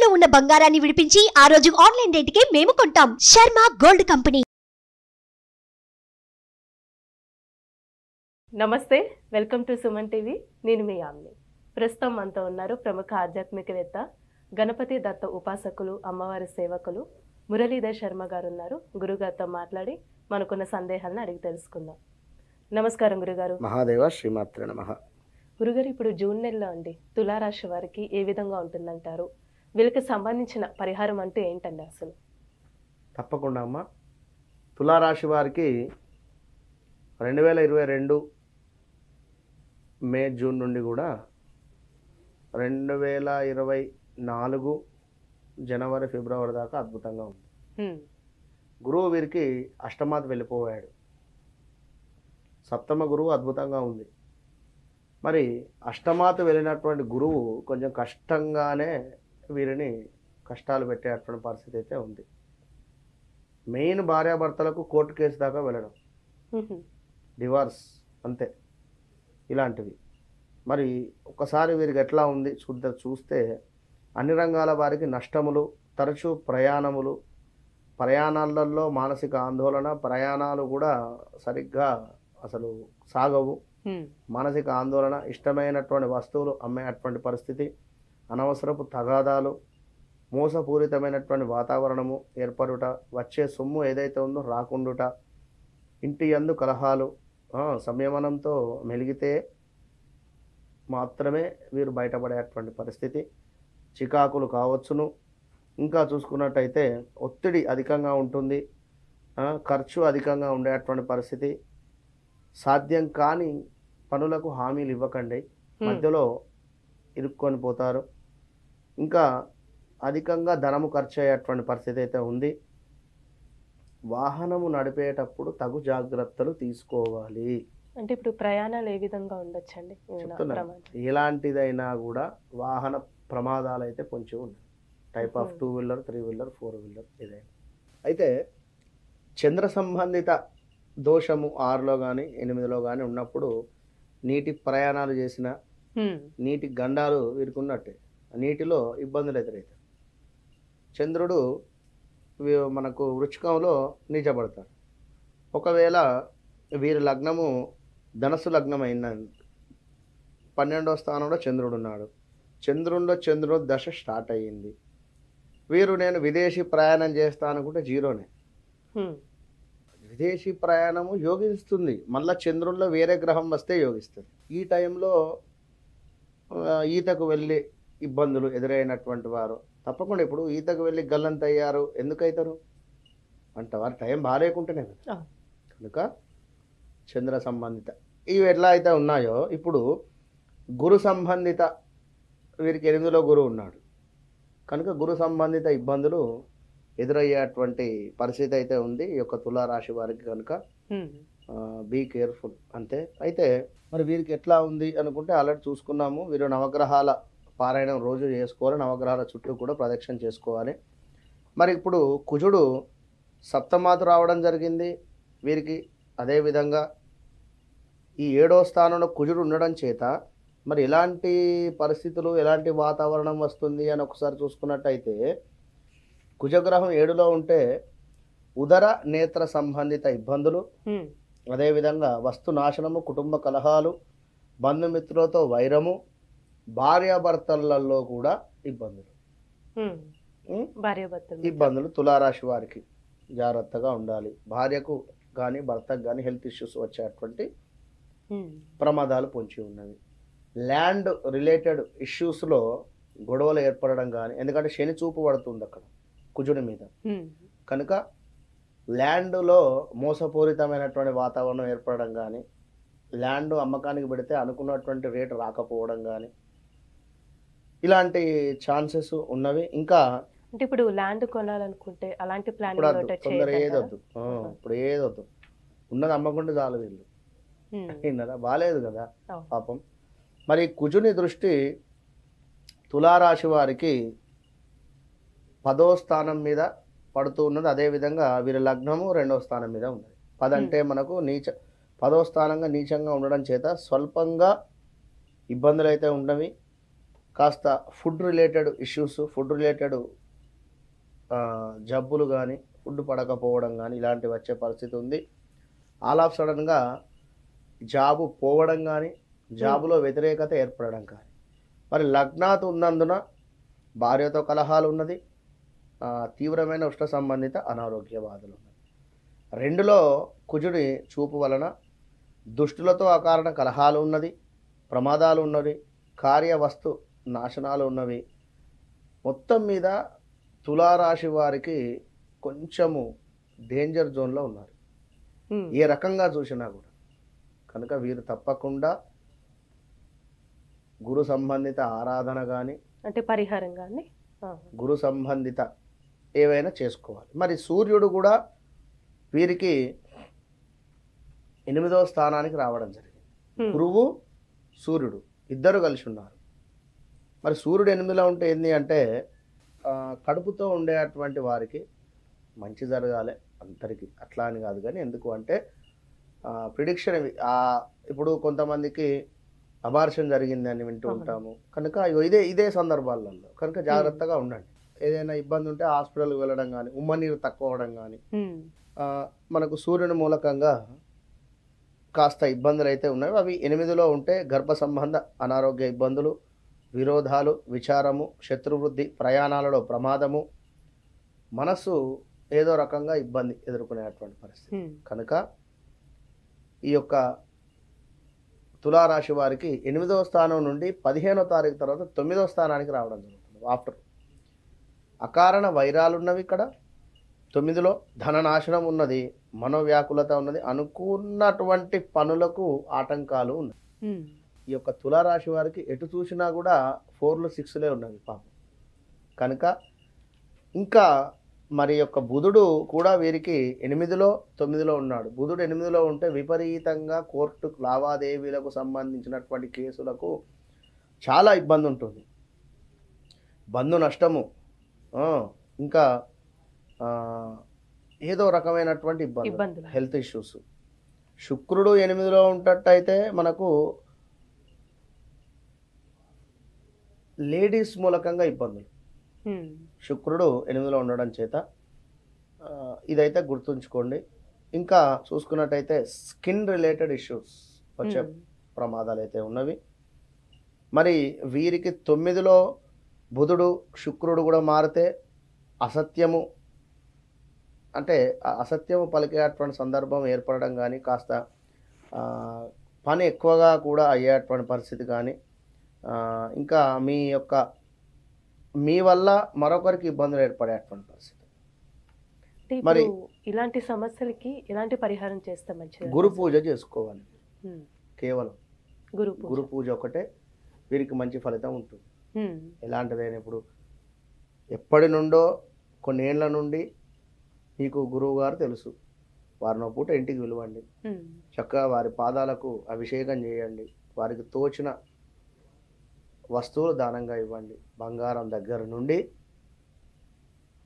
తాకట్టులో ఉన్న బంగారాన్ని విడిపించి ఆ రోజు ఆన్లైన్ రేటుకే మేము కొంటాం. Sharma gold company. నమస్తే, వెల్కమ్ టు సుమన్ టీవీ. నేను మీ ఆమ్ని. ప్రస్తుతం మనతో ఉన్నారు ప్రముఖ ఆధ్యాత్మికవేత్త, గణపతి దత్త ఉపాసకులు, అమ్మవారి సేవకులు మురళీధర్ శర్మ గారు ఉన్నారు. గురుగారితో మాట్లాడి మనకున్న సందేహాలను అడిగి తెలుసుకుందాం. నమస్కారం గురుగారు. మహాదేవ శ్రీమాత్రే నమః. గురుగారు, ఇప్పుడు జూన్ నెలలో అండి తులారాశి వారికి ఏ విధంగా ఉంటుందంటారు? వీళ్ళకి సంబంధించిన పరిహారం అంటూ ఏంటండి అసలు? తప్పకుండా అమ్మ. తులారాశి వారికి 2022 మే జూన్ నుండి కూడా 2024 జనవరి ఫిబ్రవరి దాకా అద్భుతంగా ఉంది. గురువు వీరికి అష్టమాది వెళ్ళిపోయాడు. సప్తమ గురువు అద్భుతంగా ఉంది. మరి అష్టమాత వెళ్ళినటువంటి గురువు కొంచెం కష్టంగానే వీరిని కష్టాలు పెట్టేటువంటి పరిస్థితి అయితే ఉంది. మెయిన్ భార్యాభర్తలకు కోర్టు కేసు దాకా వెళ్ళడం, డివార్స్, అంతే ఇలాంటివి. మరి ఒకసారి వీరికి ఎట్లా ఉంది చూస్తే అన్ని రంగాల వారికి నష్టములు, తరచూ ప్రయాణాలలో మానసిక ఆందోళన, ప్రయాణాలు కూడా సరిగ్గా అసలు సాగవు, మానసిక ఆందోళన, ఇష్టమైనటువంటి వస్తువులు అమ్మేటువంటి పరిస్థితి, అనవసరపు తగాదాలు, మోసపూరితమైనటువంటి వాతావరణము ఏర్పడుట, వచ్చే సొమ్ము ఏదైతే ఉందో రాకుండుట, ఇంటి యందు కలహాలు, సంయమనంతో మెలిగితే మాత్రమే వీరు బయటపడేటువంటి పరిస్థితి, చికాకులు కావచ్చును. ఇంకా చూసుకున్నట్టయితే ఒత్తిడి అధికంగా ఉంటుంది, ఖర్చు అధికంగా ఉండేటువంటి పరిస్థితి, సాధ్యం కాని పనులకు హామీలు ఇవ్వకండి, మధ్యలో ఇరుక్కొని పోతారు. ఇంకా అధికంగా ధనము ఖర్చు అయ్యేటువంటి పరిస్థితి అయితే ఉంది. వాహనము నడిపేటప్పుడు తగు జాగ్రత్తలు తీసుకోవాలి. అంటే ఇప్పుడు ప్రయాణాలు ఏ విధంగా ఉండొచ్చండి? ఎలాంటిదైనా కూడా వాహన ప్రమాదాలు అయితే పొంచి ఉన్నాయి. Type of 2 wheeler, 3 wheeler, 4 wheeler ఏదైనా. అయితే చంద్ర సంబంధిత దోషము 6లో కానీ 8లో కానీ ఉన్నప్పుడు నీటి ప్రయాణాలు చేసిన, నీటి గండాలు వీరికి ఉన్నట్టే, నీటిలో ఇబ్బందులు ఎదురవుతాయి. చంద్రుడు మనకు వృచ్చికంలో నీచబడతాడు. ఒకవేళ వీరి లగ్నము ధనస్సు లగ్నం అయిందని 12వ స్థానంలో చంద్రుడు ఉన్నాడు. చంద్రుడు దశ స్టార్ట్ అయ్యింది. వీరు నేను విదేశీ ప్రయాణం చేస్తాను అనుకుంటే జీరోనే. విదేశీ ప్రయాణము యోగిస్తుంది, మళ్ళీ చంద్రుల్లో వేరే గ్రహం వస్తే యోగిస్తుంది. ఈ టైంలో ఈతకు వెళ్ళి ఇబ్బందులు ఎదురైనటువంటి వారు తప్పకుండా ఇప్పుడు ఈతకు వెళ్ళి గల్లంతయ్యారు, ఎందుకైతారు అంట వారి టైం బాగాలేకుంటేనే కదా. కనుక చంద్ర సంబంధిత ఇవి ఎట్లా అయితే ఉన్నాయో, ఇప్పుడు గురు సంబంధిత వీరికి 8లో గురువు ఉన్నాడు కనుక గురు సంబంధిత ఇబ్బందులు ఎదురయ్యేటువంటి పరిస్థితి అయితే ఉంది ఈ యొక్క తులారాశి వారికి. కనుక బీ కేర్ఫుల్ అంతే. అయితే మరి వీరికి ఎట్లా ఉంది అనుకుంటే ఆల్రెడీ చూసుకున్నాము. వీరు నవగ్రహాల పారాయణం రోజు చేసుకోవాలి, నవగ్రహాల చుట్టూ కూడా ప్రదక్షిణ చేసుకోవాలి. మరి ఇప్పుడు కుజుడు సప్తమాతు రావడం జరిగింది వీరికి. అదేవిధంగా ఈ 7వ స్థానంలో కుజుడు ఉండడం చేత మరి ఎలాంటి పరిస్థితులు, ఎలాంటి వాతావరణం వస్తుంది అని ఒకసారి చూసుకున్నట్టయితే, కుజగ్రహం 7లో ఉంటే ఉదర నేత్ర సంబంధిత ఇబ్బందులు, అదేవిధంగా వస్తు నాశనము, కుటుంబ కలహాలు, బంధుమిత్రులతో వైరము, భార్యాభర్తలలో కూడా ఇబ్బందులు తులారాశి వారికి జాగ్రత్తగా ఉండాలి. భార్యకు కానీ భర్తకు కానీ హెల్త్ ఇష్యూస్ వచ్చేటువంటి ప్రమాదాలు పొంచి ఉన్నవి. ల్యాండ్ రిలేటెడ్ ఇష్యూస్లో గొడవలు ఏర్పడడం కానీ, ఎందుకంటే శని చూపు పడుతుంది అక్కడ కుజుడి మీద, కనుక ల్యాండ్లో మోసపూరితమైనటువంటి వాతావరణం ఏర్పడడం కానీ, ల్యాండ్ అమ్మకానికి పెడితే అనుకున్నటువంటి రేటు రాకపోవడం కానీ, ఇలాంటి ఛాన్సెస్ ఉన్నవి. ఇంకా అంటే ఇప్పుడు ల్యాండ్ కొనాలనుకుంటే అలాంటి ప్లాన్ ఇప్పుడు ఏదొద్దు, ఉన్నది అమ్మకుండా చాలు వీళ్ళు. విన్నారా? బాలేదు కదా పాపం. మరి కుజుని దృష్టి తులారాశి వారికి 10వ స్థానం మీద పడుతూ ఉన్నది. అదేవిధంగా వీరి లగ్నము 2వ స్థానం మీద ఉన్నది. 10 అంటే మనకు 10వ స్థానంగా నీచంగా ఉండడం చేత స్వల్పంగా ఇబ్బందులు అయితే ఉన్నవి. కాస్త food related issues, food related జబ్బులు కానీ, ఫుడ్ పడకపోవడం కానీ ఇలాంటివి వచ్చే పరిస్థితి ఉంది. ఆల్ ఆఫ్ సడన్గా జాబు పోవడం కానీ, జాబులో వ్యతిరేకత ఏర్పడడం కానీ. మరి లగ్నాత్ ఉన్నందున భార్యతో కలహాలు ఉన్నది, తీవ్రమైన ఉష్ణ సంబంధిత అనారోగ్య బాధలు ఉన్నాయి. 2లో కుజుడి చూపు వలన దుష్టులతో అకారణ కలహాలు ఉన్నది, ప్రమాదాలు ఉన్నవి, కార్యవస్తు నాశనాలు ఉన్నవి. మొత్తం మీద తులారాశి వారికి కొంచెము డేంజర్ జోన్లో ఉన్నారు ఏ రకంగా చూసినా కూడా. కనుక వీరు తప్పకుండా గురు సంబంధిత ఆరాధన కానీ, అంటే పరిహారం కానీ, గురు సంబంధిత ఏవైనా చేసుకోవాలి. మరి సూర్యుడు కూడా వీరికి 8వ స్థానానికి రావడం జరిగింది. గురువు సూర్యుడు ఇద్దరు కలిసి ఉన్నారు. మరి సూర్యుడు 8లో ఉంటే ఏంది అంటే కడుపుతో ఉండేటువంటి వారికి మంచి జరగాలి అందరికీ, అట్లా అని కాదు. కానీ ఎందుకు అంటే ప్రిడిక్షన్ ఇప్పుడు కొంతమందికి అబార్షన్ జరిగింది అని వింటూ ఉంటాము. కనుక ఇదే సందర్భాలలో కనుక జాగ్రత్తగా ఉండండి. ఏదైనా ఇబ్బంది ఉంటే హాస్పిటల్కి వెళ్ళడం కానీ, ఉమ్మ నీరు తక్కువ అవడం కానీ, మనకు సూర్యుని మూలకంగా కాస్త ఇబ్బందులు అయితే ఉన్నాయి. అవి 8లో ఉంటే గర్భ సంబంధ అనారోగ్య ఇబ్బందులు, విరోధాలు, విచారము, శత్రువృద్ధి, ప్రయాణాలలో ప్రమాదము, మనస్సు ఏదో రకంగా ఇబ్బంది ఎదుర్కొనేటువంటి పరిస్థితి. కనుక ఈ యొక్క తులారాశి వారికి 8వ స్థానం నుండి 15వ తారీఖు తర్వాత 9వ స్థానానికి రావడం జరుగుతుంది. ఆఫ్టర్ అకారణ వైరాలు ఉన్నవి ఇక్కడ 9లో, ధననాశనం ఉన్నది, మనోవ్యాకులత ఉన్నది, అనుకున్నటువంటి పనులకు ఆటంకాలు ఉన్నాయి. ఈ యొక్క తులారాశి వారికి ఎటు చూసినా కూడా 4లు 6లే ఉన్నవి పాపం. కనుక ఇంకా మరి యొక్క బుధుడు కూడా వీరికి 8లో 9లో ఉన్నాడు. బుధుడు 8లో ఉంటే విపరీతంగా కోర్టు లావాదేవీలకు సంబంధించినటువంటి కేసులకు చాలా ఇబ్బంది ఉంటుంది, బంధు నష్టము, ఇంకా ఏదో రకమైనటువంటి ఇబ్బందులు, హెల్త్ ఇష్యూస్. శుక్రుడు 8లో ఉంటట్టయితే మనకు లేడీస్ మూలకంగా ఇబ్బందులు. శుక్రుడు 8లో ఉండడం చేత ఇదైతే గుర్తుంచుకోండి. ఇంకా చూసుకున్నట్టయితే స్కిన్ రిలేటెడ్ ఇష్యూస్ వచ్చే ప్రమాదాలు అయితే ఉన్నవి. మరి వీరికి 9లో బుధుడు శుక్రుడు కూడా మారితే అసత్యము, అంటే అసత్యము పలికేటువంటి సందర్భం ఏర్పడడం కానీ, కాస్త పని ఎక్కువగా కూడా అయ్యేటువంటి పరిస్థితి కానీ, ఇంకా మీ వల్ల మరొకరికి ఇబ్బందులు ఏర్పడేటువంటి పరిస్థితి. మరి ఇలాంటి సమస్యలకి ఎలాంటి పరిహారం చేస్తే మంచిది? గురు పూజ చేసుకోవాలి. కేవలం గురు పూజ ఒకటే వీరికి మంచి ఫలితం ఉంటుంది. ఎలాంటిదైనా ఇప్పుడు ఎప్పటి నుండో కొన్ని ఏళ్ల నుండి మీకు గురువు గారు తెలుసు, వారిని పూట ఇంటికి పిలవండి, చక్కగా వారి పాదాలకు అభిషేకం చేయండి, వారికి తోచిన వస్తువులు దానంగా ఇవ్వండి. బంగారం దగ్గర నుండి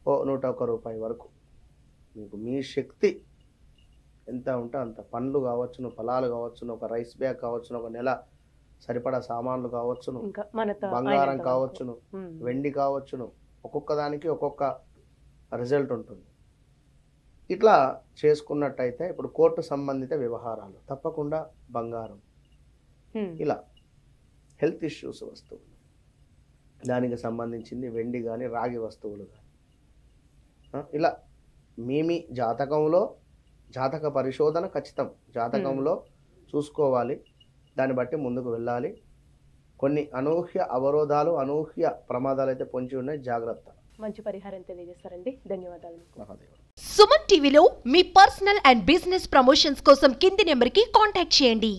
101 రూపాయి వరకు మీకు మీ శక్తి ఎంత ఉంటే అంత, పండ్లు కావచ్చును, ఫలాలు కావచ్చును, ఒక రైస్ బ్యాగ్ కావచ్చును, ఒక నెల సరిపడా సామాన్లు కావచ్చును, బంగారం కావచ్చును, వెండి కావచ్చును, ఒక్కొక్క దానికి ఒక్కొక్క రిజల్ట్ ఉంటుంది. ఇట్లా చేసుకున్నట్టయితే ఇప్పుడు కోర్టు సంబంధిత వ్యవహారాలు తప్పకుండా బంగారం, ఇలా హెల్త్ ఇష్యూస్ వస్తువులు దానికి సంబంధించింది వెండి కానీ, రాగి వస్తువులు కానీ, ఇలా మీ జాతకంలో జాతక పరిశోధన ఖచ్చితం, జాతకంలో చూసుకోవాలి, దాన్ని బట్టి ముందుకు వెళ్ళాలి. కొన్ని అనూహ్య అవరోధాలు, అనూహ్య ప్రమాదాలు అయితే పొంచి ఉన్నాయి, జాగ్రత్త. మంచి పరిహారం తెలియజేస్తారండి, ధన్యవాదాలు. మహాదేవ. సుమన్ టీవీలో మీ పర్సనల్ అండ్ బిజినెస్ ప్రమోషన్స్ కోసం కింది నెంబర్కి కాంటాక్ట్ చేయండి.